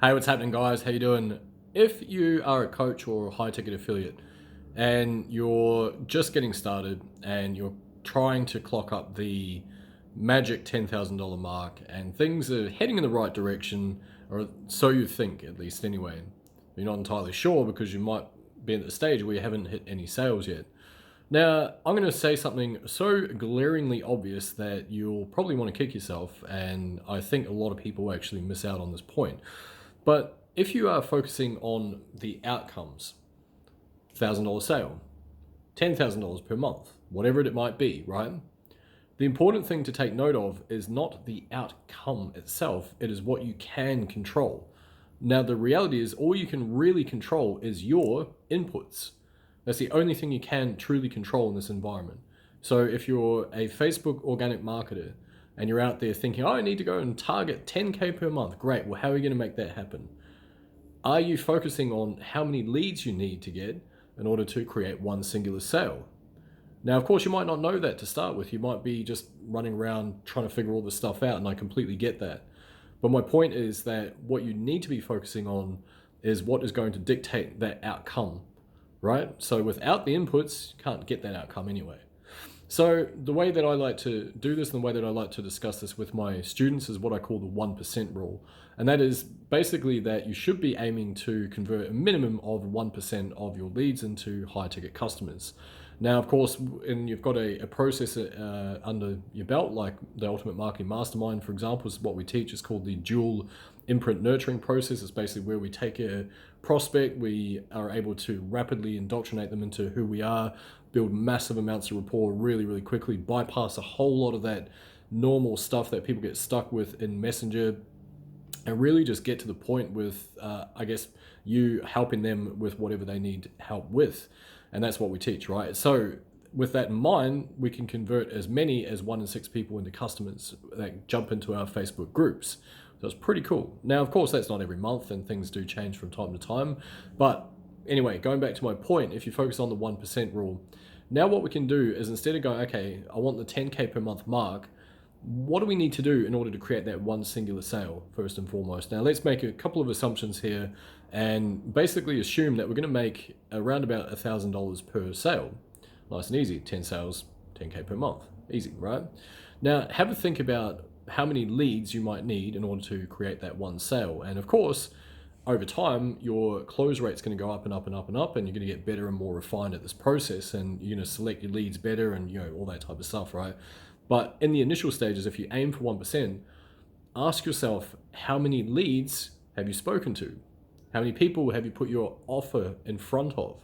Hey, what's happening, guys? How you doing? If you are a coach or a high-ticket affiliate and you're just getting started and you're trying to clock up the magic $10,000 mark and things are heading in the right direction, or so you think at least anyway, you're not entirely sure because you might be at the stage where you haven't hit any sales yet. Now, I'm going to say something so glaringly obvious that you'll probably want to kick yourself, and I think a lot of people actually miss out on this point. But if you are focusing on the outcomes, $1,000 sale, $10,000 per month, whatever it might be, right? The important thing to take note of is not the outcome itself, it is what you can control. Now, the reality is all you can really control is your inputs. That's the only thing you can truly control in this environment. So if you're a Facebook organic marketer and you're out there thinking, oh, I need to go and target 10K per month, great. Well, how are we going to make that happen? Are you focusing on how many leads you need to get in order to create one singular sale? Now, of course, you might not know that to start with. You might be just running around trying to figure all this stuff out, and I completely get that. But my point is that what you need to be focusing on is what is going to dictate that outcome, right? So without the inputs, you can't get that outcome anyway. So the way that I like to do this and the way that I like to discuss this with my students is what I call the 1% rule. And that is basically that you should be aiming to convert a minimum of 1% of your leads into high ticket customers. Now, of course, and you've got a process under your belt, like the Ultimate Marketing Mastermind, for example, is what we teach. It's called the dual imprint nurturing process. It's basically where we take a prospect, we are able to rapidly indoctrinate them into who we are, build massive amounts of rapport really, really quickly, bypass a whole lot of that normal stuff that people get stuck with in Messenger, and really just get to the point with, you helping them with whatever they need help with. And that's what we teach, right? So with that in mind, we can convert as many as 1 in 6 people into customers that jump into our Facebook groups. So it's pretty cool. Now, of course, that's not every month and things do change from time to time. But anyway, going back to my point, if you focus on the 1% rule, now what we can do is instead of going, okay, I want the 10K per month mark, what do we need to do in order to create that one singular sale, first and foremost? Now, let's make a couple of assumptions here and basically assume that we're going to make around about $1,000 per sale. Nice and easy, 10 sales, 10K per month. Easy, right? Now, have a think about how many leads you might need in order to create that one sale. And of course, over time, your close rate's going to go up and up and up and up, and you're going to get better and more refined at this process, and you're going to select your leads better and all that type of stuff, right? But in the initial stages, if you aim for 1%, ask yourself, how many leads have you spoken to? How many people have you put your offer in front of?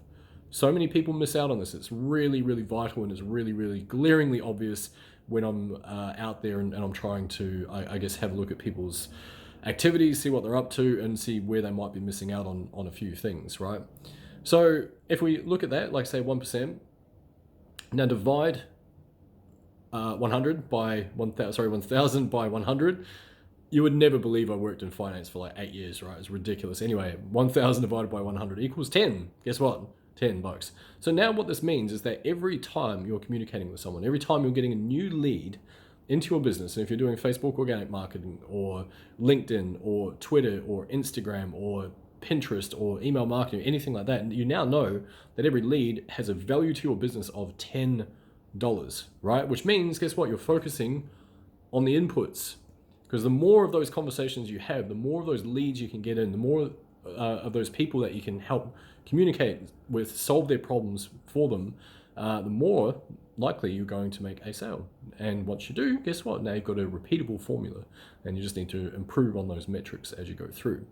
So many people miss out on this. It's really, really vital, and it's really, really glaringly obvious when I'm out there and I'm trying to, have a look at people's activities, see what they're up to, and see where they might be missing out on a few things, right? So if we look at that, like say 1%, now divide 100 by 1,000 by 100. You would never believe I worked in finance for like 8 years, right? It's ridiculous. Anyway, 1,000 divided by 100 equals 10. Guess what? $10. So now what this means is that every time you're communicating with someone, every time you're getting a new lead into your business, and if you're doing Facebook organic marketing or LinkedIn or Twitter or Instagram or Pinterest or email marketing, anything like that, you now know that every lead has a value to your business of $10, right? Which means, guess what? You're focusing on the inputs, because the more of those conversations you have, the more of those leads you can get in, the more of those people that you can help communicate with, solve their problems for them, the more likely you're going to make a sale. And once you do, guess what? Now you've got a repeatable formula, and you just need to improve on those metrics as you go through.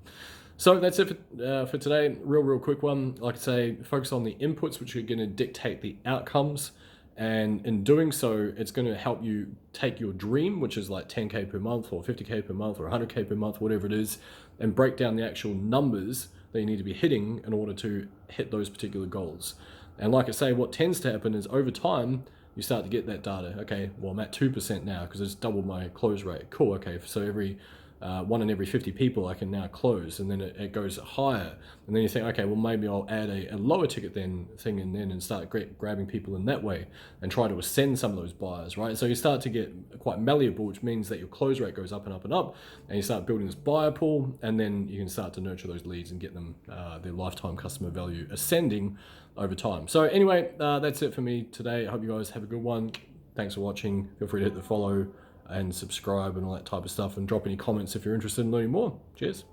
So that's it for today. Real quick one. Like I say, focus on the inputs, which are going to dictate the outcomes. And in doing so, it's going to help you take your dream, which is like 10K per month or 50K per month or 100K per month, whatever it is, and break down the actual numbers that you need to be hitting in order to hit those particular goals. And like I say, what tends to happen is over time, you start to get that data. Okay, well, I'm at 2% now because it's doubled my close rate. Cool, okay, so every 1 in every 50 people I can now close, and then it goes higher. And then you think, okay, well, maybe I'll add a lower ticket thing in then and start grabbing people in that way and try to ascend some of those buyers, right? So you start to get quite malleable, which means that your close rate goes up and up and up, and you start building this buyer pool, and then you can start to nurture those leads and get them their lifetime customer value ascending over time. So anyway, that's it for me today. I hope you guys have a good one. Thanks for watching. Feel free to hit the follow and subscribe and all that type of stuff, and drop any comments if you're interested in learning more. Cheers.